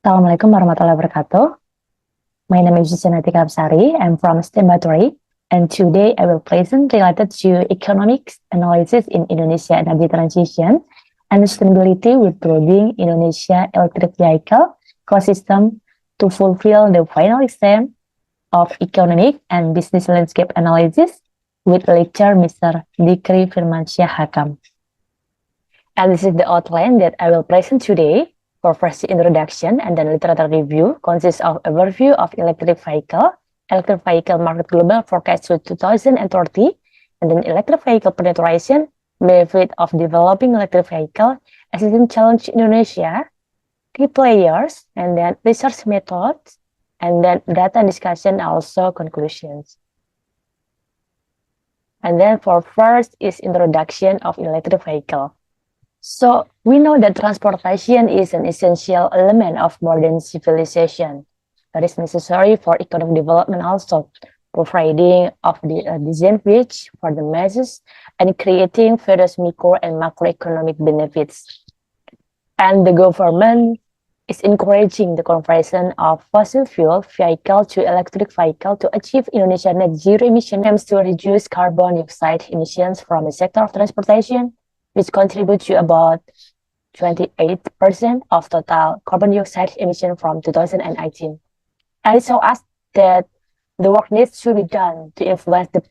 Assalamualaikum warahmatullahi wabarakatuh. My name is Yustisiana Tika Hapsari. I'm from STEMBA, and today I will present related to economics analysis in Indonesia energy transition and sustainability with building Indonesia electric vehicle ecosystem to fulfill the final exam of economic and business landscape analysis with lecturer Mr. Dzikri Firmansyah Hakam. And this is the outline that I will present today. For first introduction and then literature review consists of overview of electric vehicle market global forecast to 2030, and then electric vehicle penetration, benefit of developing electric vehicle, existing challenge in Indonesia, key players, and then research methods, and then data discussion, also conclusions. And then for first is introduction of electric vehicle. So we know that transportation is an essential element of modern civilization that is necessary for economic development also, providing of the disadvantage for the masses and creating various micro and macroeconomic benefits. And the government is encouraging the conversion of fossil fuel vehicle to electric vehicle to achieve Indonesia net zero emission aims to reduce carbon dioxide emissions from the sector of transportation, which contribute to about 28% of total carbon dioxide emission from 2018. And it shows us that the work needs to be done to influence the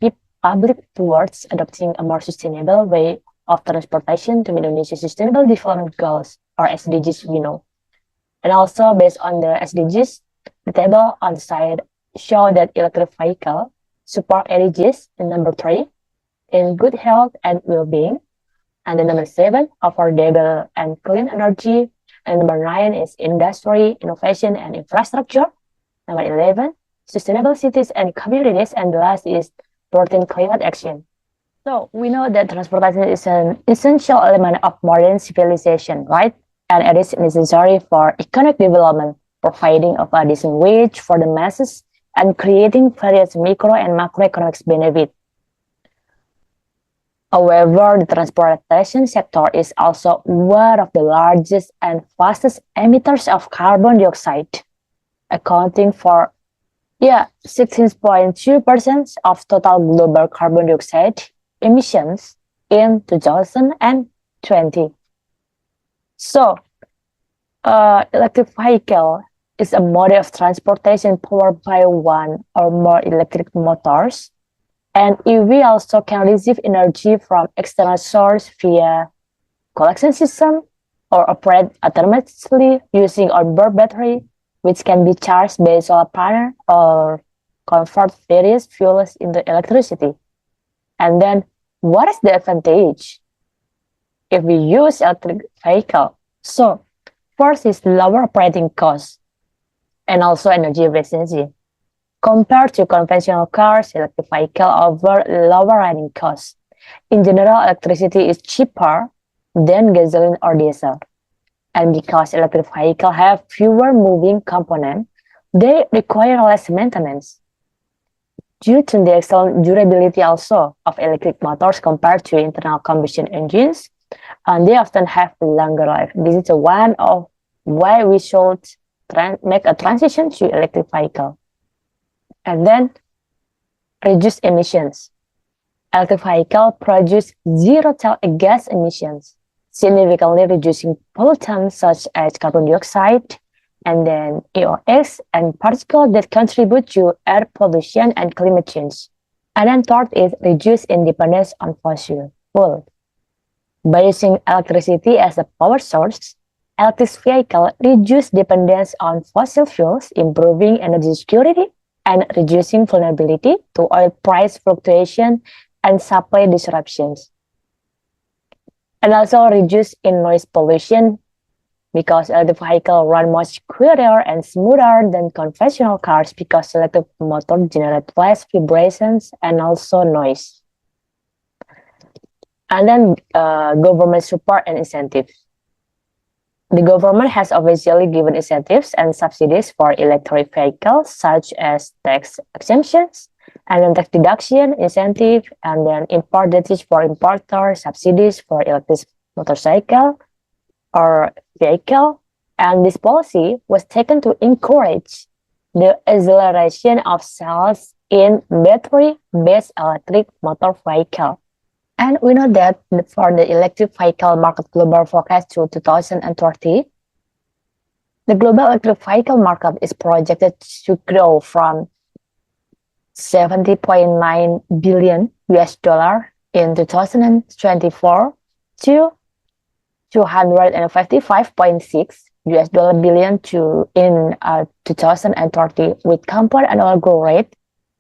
public towards adopting a more sustainable way of transportation to meet Indonesia's Sustainable Development Goals, or SDGs we know. And also based on the SDGs, the table on the side show that electric vehicle support SDGs in number 3, in good health and well-being. And then number 7, affordable and clean energy. And number 9 is industry, innovation, and infrastructure. Number 11, sustainable cities and communities. And the last is 14, climate action. So we know that transportation is an essential element of modern civilization, right? And it is necessary for economic development, providing of a decent wage for the masses and creating various micro and macroeconomic benefits. However, the transportation sector is also one of the largest and fastest emitters of carbon dioxide, accounting for 16.2% of total global carbon dioxide emissions in 2020. So, electric vehicle is a mode of transportation powered by one or more electric motors. And EV also can receive energy from external source via collection system or operate autonomously using onboard battery, which can be charged by solar panel or convert various fuels into electricity. And then, what is the advantage if we use electric vehicle? So, first is lower operating costs and also energy efficiency. Compared to conventional cars, electric vehicle offer lower running costs. In general, electricity is cheaper than gasoline or diesel. And because electric vehicles have fewer moving components, they require less maintenance. Due to the excellent durability also of electric motors compared to internal combustion engines, and they often have a longer life. This is one of why we should make a transition to electric vehicle. And then reduce emissions. Electric vehicle produce zero tail gas emissions, significantly reducing pollutants such as carbon dioxide, and then EOX and particles that contribute to air pollution and climate change. And then third is reduce independence on fossil fuel. By using electricity as a power source, electric vehicle reduce dependence on fossil fuels, improving energy security and reducing vulnerability to oil price fluctuation and supply disruptions. And also reduce in noise pollution because electric vehicles run much quieter and smoother than conventional cars because electric motors generate less vibrations and also noise. And then government support and incentives. The government has officially given incentives and subsidies for electric vehicles, such as tax exemptions and then tax deduction incentive, and then import duties for importer, subsidies for electric motorcycle or vehicle, And this policy was taken to encourage the acceleration of sales in battery-based electric motor vehicle. And we know that for the electric vehicle market global forecast to 2030, the global electric vehicle market is projected to grow from 70.9 billion US dollar in 2024 to 255.6 US dollar billion in 2030, with compound annual growth rate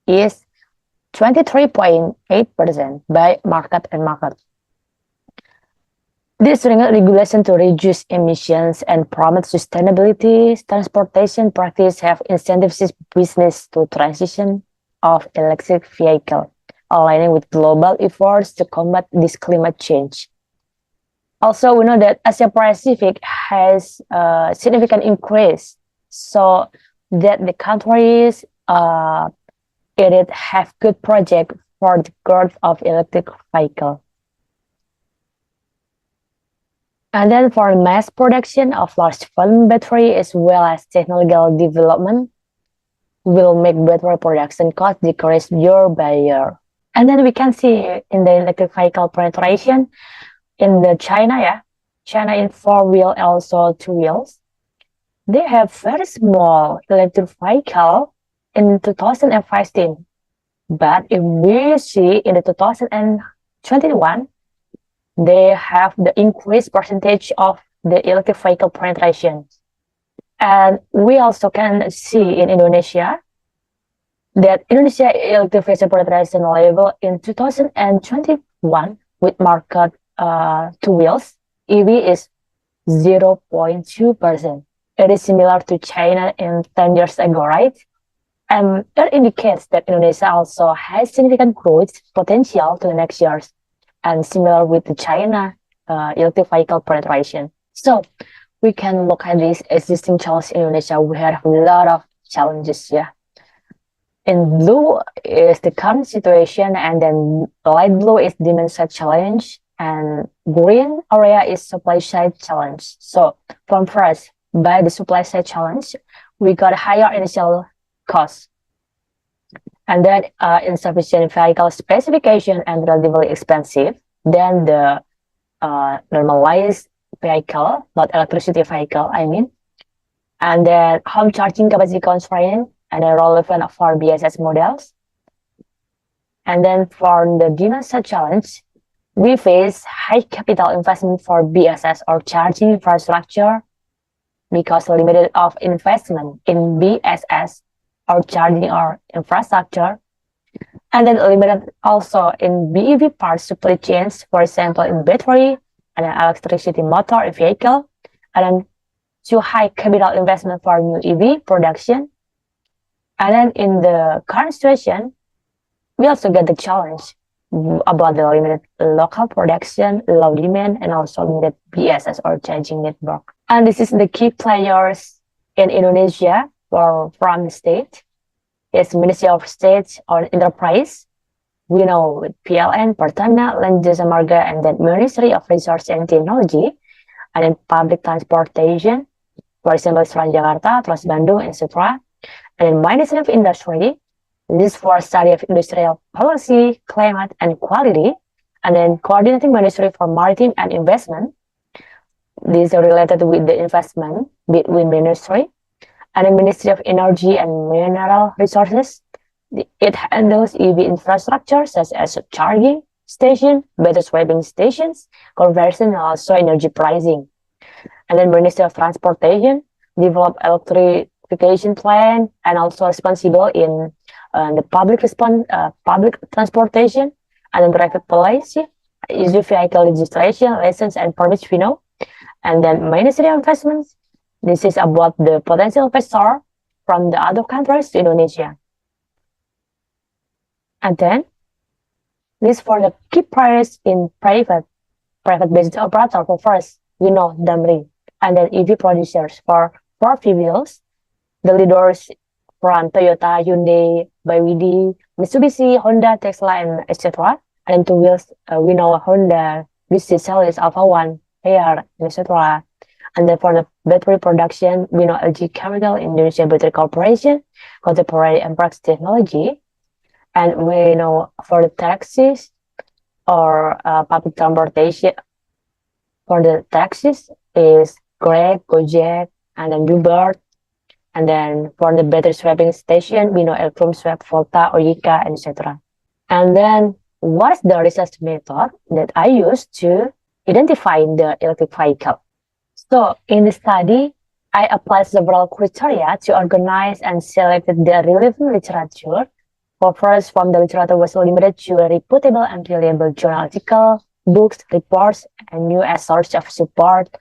is 23.8% by market and market. This regulation to reduce emissions and promote sustainability transportation practice have incentivized business to transition of electric vehicle, aligning with global efforts to combat this climate change. Also, we know that Asia Pacific has a significant increase, so that the countries it have good project for the growth of electric vehicle. And then for mass production of large volume battery as well as technological development will make battery production cost decrease year by year. And then we can see in the electric vehicle penetration in the China in 4-wheel, also 2 wheels, they have very small electric vehicle in 2015. But if we see in the 2021, they have the increased percentage of the electric vehicle penetration. And we also can see in Indonesia that Indonesia electrification penetration level in 2021 with market 2 wheels EV is 0.2%. It is similar to China in 10 years ago, right? And that indicates that Indonesia also has significant growth potential to the next years, and similar with the China electric vehicle penetration. So we can look at this existing challenge in Indonesia. We have a lot of challenges, In blue is the current situation, and then light blue is demand side challenge, and green area is supply side challenge. So from first, by the supply side challenge, we got higher initial cost, and then insufficient vehicle specification and relatively expensive. Then the normalized vehicle, not electricity vehicle, I mean, and then home charging capacity constraint and then relevant for BSS models. And then for the demand side challenge, we face high capital investment for BSS or charging infrastructure because limited of investment in BSS or charging or infrastructure, and then limited also in BEV parts supply chains, for example, in battery and electricity motor vehicle, and then too high capital investment for new EV production. And then in the current situation, we also get the challenge about the limited local production, low demand, and also limited BSS or charging network. And this is the key players in Indonesia from the state. It's Ministry of State or Enterprise. We know with PLN, Pertamina, Land Jasa Marga, and then Ministry of Resource and Technology, and then public transportation, for example, Transjakarta, Trans Bandung, etc. And then Ministry of Industry, this for study of industrial policy, climate, and quality, and then Coordinating Ministry for Maritime and Investment. These are related with the investment between ministry, and the Ministry of Energy and Mineral Resources. It handles EV infrastructure such as charging station, battery swapping stations, conversion, and also energy pricing. And then Ministry of Transportation develop electrification plan and also responsible in the public transportation and then traffic policy, issue vehicle registration, license, and permits, we know. And then Ministry of Investments. This is about the potential investor from the other countries to Indonesia. And then this for the key players in private business operator. For first, we know Damri, and then EV producers for 4 wheels, the leaders from Toyota, Hyundai, BYD, Mitsubishi, Honda, Tesla, and etc. And 2 wheels, we know Honda, Mitsubishi, Alpha One, AR, etc. And then for the battery production, we know LG Chemical, Indonesia Battery Corporation, Contemporary and Prax Technology. And we know for the taxis or public transportation, for the taxis is Grab, Gojek, and then Uber. And then for the battery swapping station, we know Electrum Swap, Volta, Oyika, etc. And then what is the research method that I use to identify the electric vehicle? So in the study, I applied several criteria to organize and select the relevant literature. First, from the literature was limited to a reputable and reliable journal article, books, reports, and new as source of support.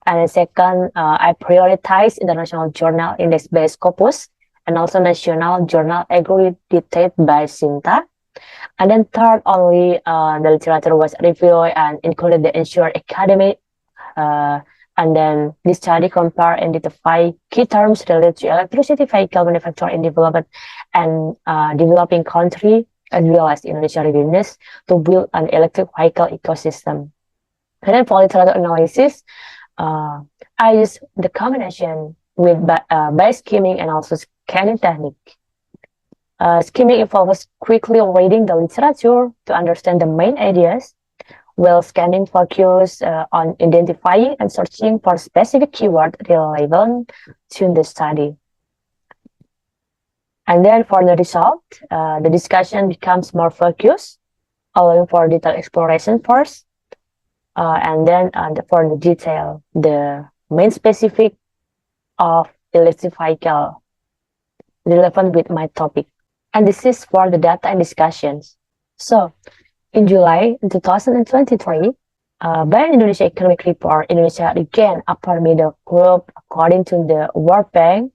And then second, I prioritize international journal index-based corpus and also national journal accredited by SINTA. And then third, only the literature was reviewed and included the insured academy. And then this study compare and identify key terms related to electricity vehicle manufacture in development and developing country, as well as Indonesia readiness to build an electric vehicle ecosystem. And then for literature analysis, I use the combination with by skimming and also scanning technique. Skimming involves quickly reading the literature to understand the main ideas, while scanning focus on identifying and searching for specific keyword relevant to the study. And then for the result, the discussion becomes more focused, allowing for detailed exploration first, and then for the detail, the main specific of electric vehicle relevant with my topic. And this is for the data and discussions. So in July 2023, by Indonesia Economic Report, Indonesia again upper middle group according to the World Bank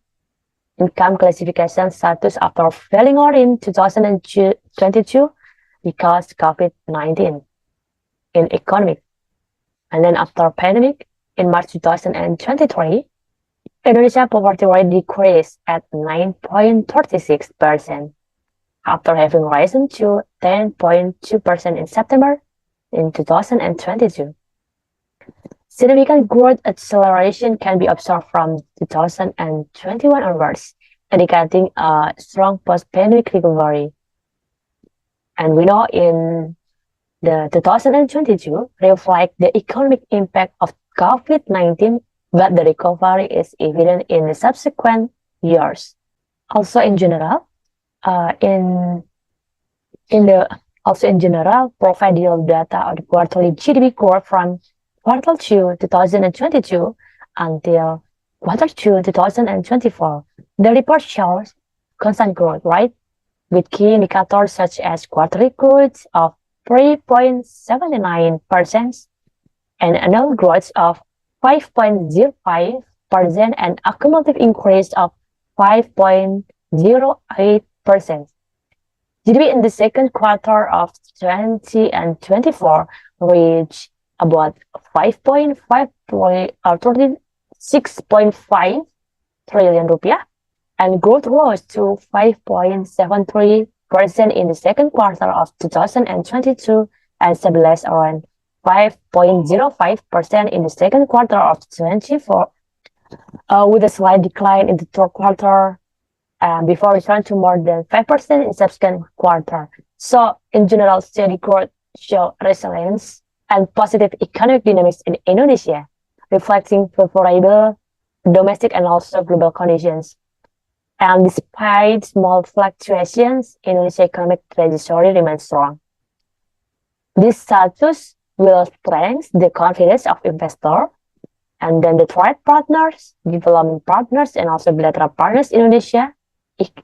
income classification status after failing out in 2022 because COVID-19 in economic. And then after pandemic in March 2023, Indonesia poverty rate decreased at 9.36% after having risen to 10.2% in September in 2022. Significant growth acceleration can be observed from 2021 onwards, indicating a strong post-pandemic recovery. And we know in the 2022 reflect the economic impact of COVID-19, but the recovery is evident in the subsequent years. Also in general, provide data of the quarterly GDP growth from quarter 2 2022 until quarter 2 2024. The report shows constant growth, right? With key indicators such as quarterly growth of 3.79% and annual growth of 5.05% and a cumulative increase of 5.08%. GDP in the second quarter of 2024 reached about 36.5 trillion rupiah, and growth rose to 5.73% in the second quarter of 2022 and stabilized around 5.05% in the second quarter of 2024, with a slight decline in the third quarter before return to more than 5% in subsequent quarter. So in general, steady growth show resilience and positive economic dynamics in Indonesia, reflecting favorable domestic and also global conditions. And despite small fluctuations, Indonesia's economic trajectory remains strong. This status will strengthen the confidence of investors and then the trade partners, development partners, and also bilateral partners in Indonesia,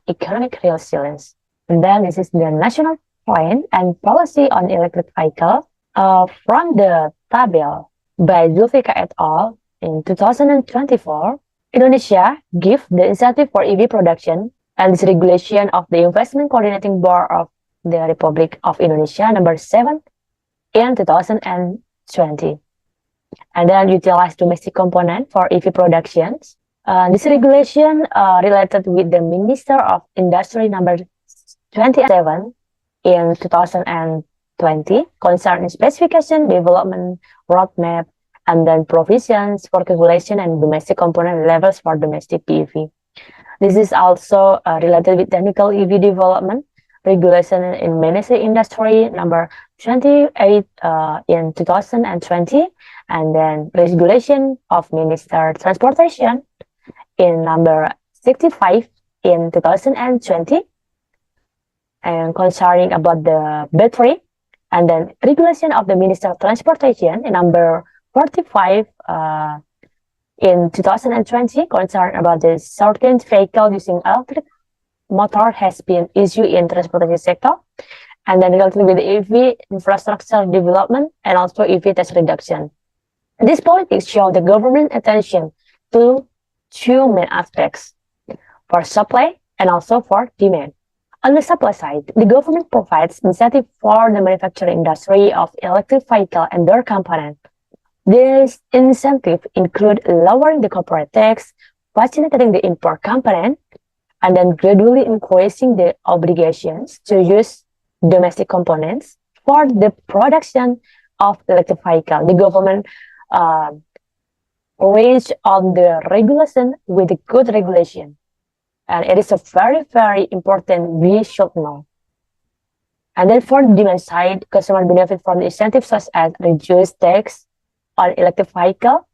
economic resilience. And then this is the national plan and policy on electric vehicle from the table by Tika et al. In 2024. Indonesia give the incentive for EV production and this regulation of the Investment Coordinating Board of the Republic of Indonesia number 7 in 2020. And then utilize domestic component for EV productions. This regulation related with the Minister of Industry number 27 in 2020 concerning specification, development, roadmap, and then provisions for calculation and domestic component levels for domestic PEV. This is also related with technical EV development regulation in ministry industry number 28 in 2020, and then regulation of Minister Transportation in number 65 in 2020, and concerning about the battery, and then regulation of the Minister of Transportation in number 45 in 2020 concern about the certain vehicle using electric motor has been issued in transportation sector, and then related with the EV infrastructure development and also EV tax reduction. These politics show the government attention to two main aspects, for supply and also for demand. On the supply side, the government provides incentive for the manufacturing industry of electric vehicle and their components. These incentives include lowering the corporate tax, facilitating the import component, and then gradually increasing the obligations to use domestic components for the production of electric vehicle. The government range on the regulation with a good regulation. And it is a very, very important we should know. And then for the demand side, customers benefit from the incentives such as reduced tax on electric vehicle,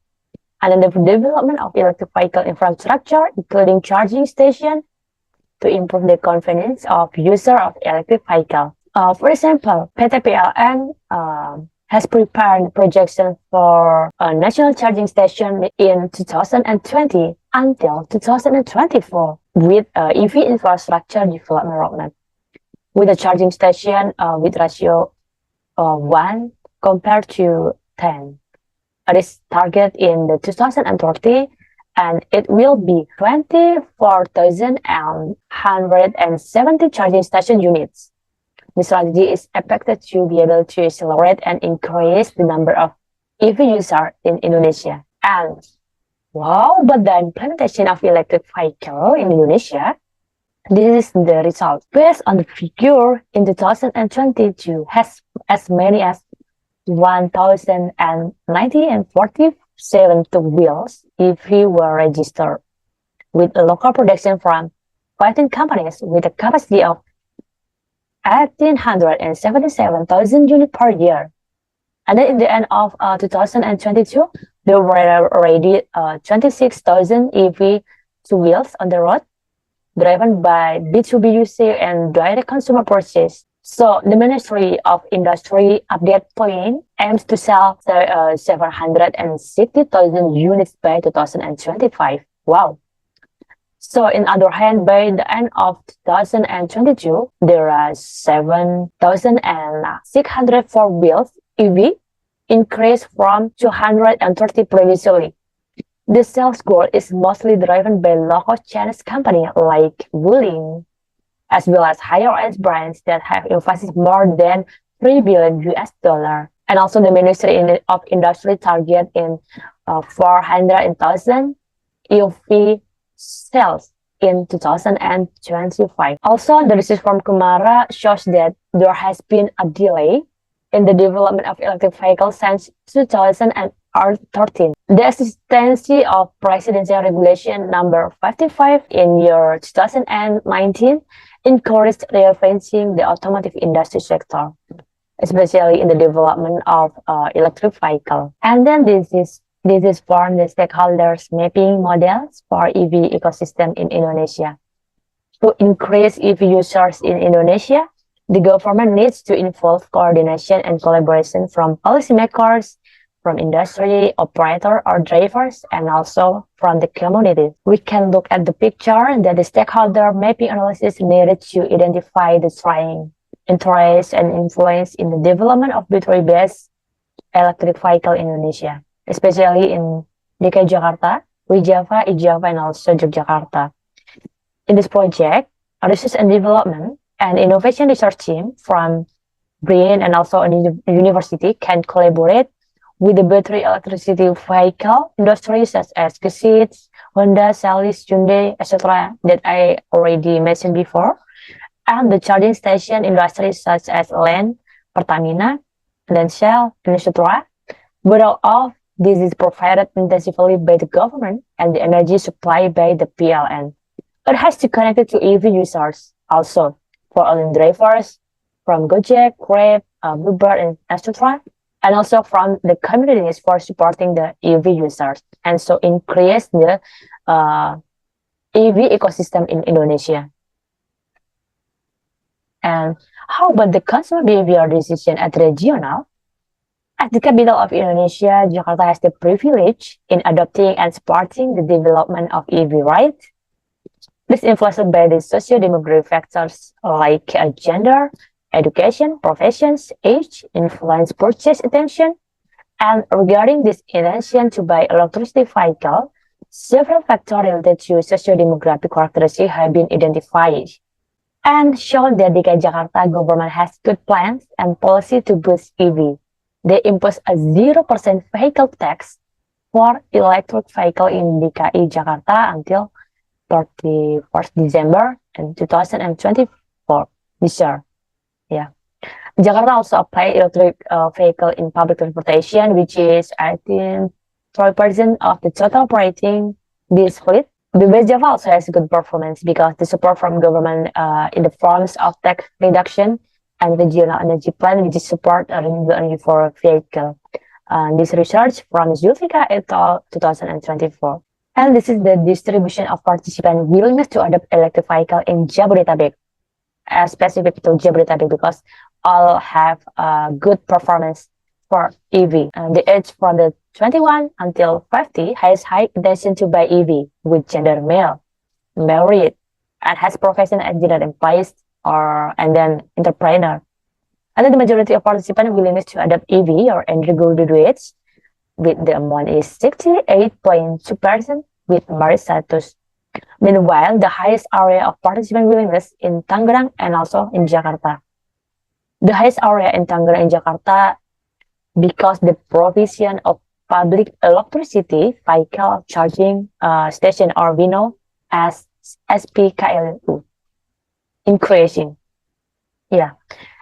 and then the development of electric vehicle infrastructure, including charging station, to improve the convenience of user of electric vehicle. For example, PT PLN has prepared projection for a national charging station in 2020 until 2024 with EV infrastructure development roadmap, with a charging station with ratio 1 compared to 10. It is target in the 2030, and it will be 24,170 charging station units. The strategy is expected to be able to accelerate and increase the number of EV users in Indonesia. And wow, but the implementation of electric vehicle in Indonesia, this is the result. Based on the figure, in 2022, has as many as 1,047 two-wheels EV were registered, with local production from 15 companies with a capacity of 1,877,000 units per year. And then in the end of 2022, there were already 26,000 EV two-wheels on the road, driven by B2B usage and direct consumer purchase. So the Ministry of Industry update plan aims to sell 760,000 units by 2025. Wow. So in other hand, by the end of 2022, there are 7,604 wheels EV, increased from 230 previously. The sales growth is mostly driven by local Chinese companies like Wuling, as well as higher-end brands that have invested more than $3 billion, and also the Ministry of Industry target in 400,000 EV sales in 2025. Also, the research from Kumara shows that there has been a delay in the development of electric vehicles since 2013. The existence of Presidential Regulation number 55 in year 2019 encouraged reinventing the automotive industry sector, especially in the development of electric vehicle. And then this is for the stakeholders mapping models for EV ecosystem in Indonesia. To increase EV users in Indonesia, the government needs to involve coordination and collaboration from policymakers, from industry, operator or drivers, and also from the community. We can look at the picture that the stakeholder mapping analysis needed to identify the strength, interest, and influence in the development of battery-based electric vehicle in Indonesia, especially in DKI Jakarta, Wijava, Ijava, and also Yogyakarta. In this project, a research and development and innovation research team from BRIN and also a university can collaborate with the battery electricity vehicle industry such as Gesit, Honda, Salis, Hyundai, etc. that I already mentioned before, and the charging station industry such as LAN, Pertamina, and then Shell, and etc. But all of This is provided intensively by the government and the energy supply by the PLN. It has to connect it to EV users also for online drivers from Gojek, Grab, Uber, and etc. And also from the communities for supporting the EV users, and so increase the EV ecosystem in Indonesia. And how about the consumer behavior decision at regional? As the capital of Indonesia, Jakarta has the privilege in adopting and supporting the development of EV, right? This is influenced by the socio-demographic factors like gender, education, professions, age, influence purchase intention. And regarding this intention to buy electricity vehicle, several factors related to socio-demographic characteristics have been identified and shown that DKI Jakarta government has good plans and policy to boost EV. They impose a 0% vehicle tax for electric vehicle in DKI Jakarta until 31st December 2024 this year. Yeah. Jakarta also apply electric vehicle in public transportation, which is, I think, 12% of the total operating this fleet. The West Java also has good performance because the support from government in the forms of tax reduction and regional energy plan, which is support renewable energy for vehicle. This research from Tika et al. 2024. And this is the distribution of participant willingness to adopt electric vehicle in Jabodetabek, specific to Jabodetabek because all have good performance for EV. And the age from the 21 until 50 has high intention to buy EV with gender male, married, and has profession as general employees and then entrepreneur. And then the majority of participants willingness to adopt EV or undergraduates with the amount is 68.2% with married status. Meanwhile, the highest area of participant willingness in Tangerang and also in Jakarta. The highest area in Tangerang and Jakarta because the provision of public electricity vehicle charging station, or we know as SPKLU, increasing. Yeah.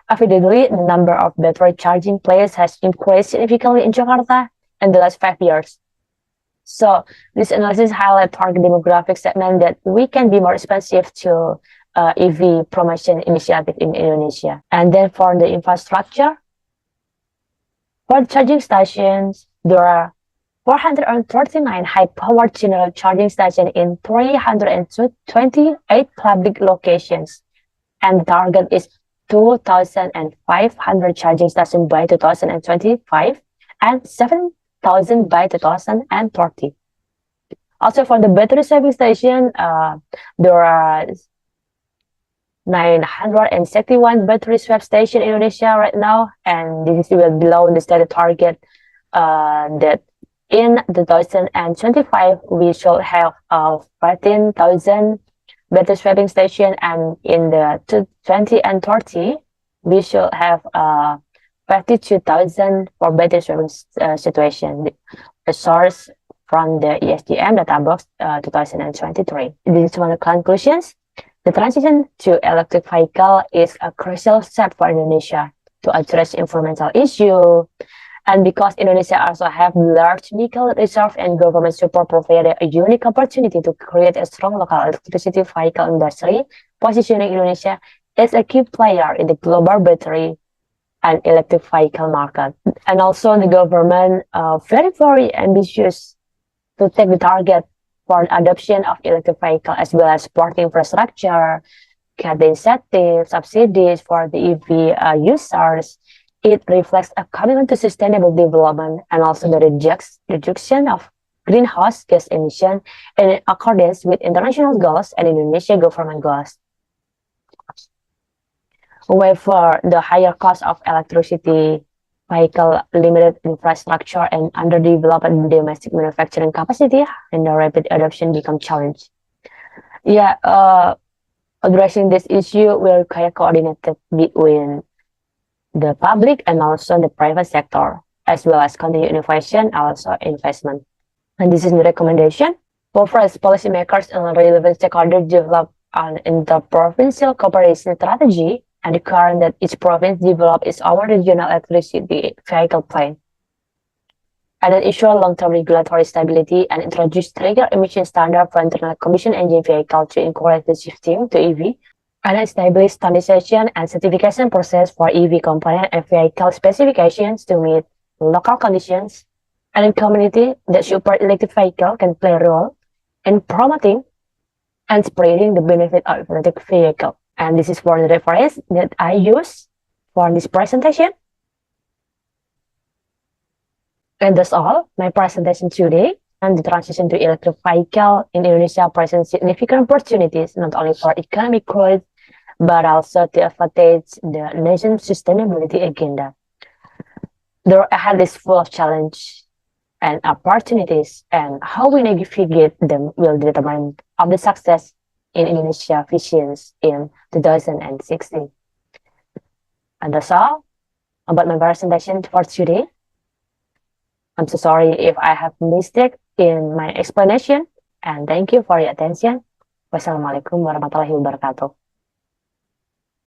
Evidently, the number of battery charging places has increased significantly in Jakarta in the last 5 years. So this analysis highlights target demographic segment that we can be more responsive to EV promotion initiative in Indonesia. And then for the infrastructure, for the charging stations, there are 439 high-powered general charging stations in 328 public locations. And the target is 2,500 charging stations by 2025 and 7,000 by 2030. Also, for the battery saving station, there are 961 battery swap stations in Indonesia right now, and this is well below the stated target that in 2025 we should have 15,000 battery swapping station, and in the 20 and 30 we should have 52,000 for battery swapping situation. A source from the ESDM data box 2023. This is one of the conclusions. The transition to electric vehicle is a crucial step for Indonesia to address environmental issue, and because Indonesia also have large vehicle reserve and government support provided a unique opportunity to create a strong local electricity vehicle industry, positioning Indonesia as a key player in the global battery and electric vehicle market. And also the government very ambitious to take the target for the adoption of electric vehicle as well as support infrastructure, get the incentives, subsidies for the EV users. It reflects a commitment to sustainable development and also the reduction of greenhouse gas emission in accordance with international goals and Indonesian government goals. However, the higher cost of electricity vehicle, limited infrastructure, and underdeveloped domestic manufacturing capacity, and the rapid adoption become challenge. Yeah, addressing this issue will require coordinated between the public and also the private sector, as well as continued innovation and also investment. And this is the recommendation. For first, policymakers and relevant stakeholders develop an interprovincial cooperation strategy and require that each province develop its own regional electricity vehicle plan. and then ensure long-term regulatory stability and introduce legal emission standard for internal combustion engine vehicle to encourage the shifting to EV, and establish standardization and certification process for EV component and vehicle specifications to meet local conditions, and in community that support electric vehicle can play a role in promoting and spreading the benefit of electric vehicle. And this is for the reference that I use for this presentation. And that's all my presentation today. And the transition to electric vehicle in Indonesia presents significant opportunities not only for economic growth but also to advance the nation's sustainability agenda. The road ahead is full of challenges and opportunities, and how we navigate them will determine of the success in Indonesia visions in 2060. And that's all about my presentation for today. I'm so sorry if I have mistake in my explanation, and thank you for your attention. Wassalamualaikum warahmatullahi wabarakatuh.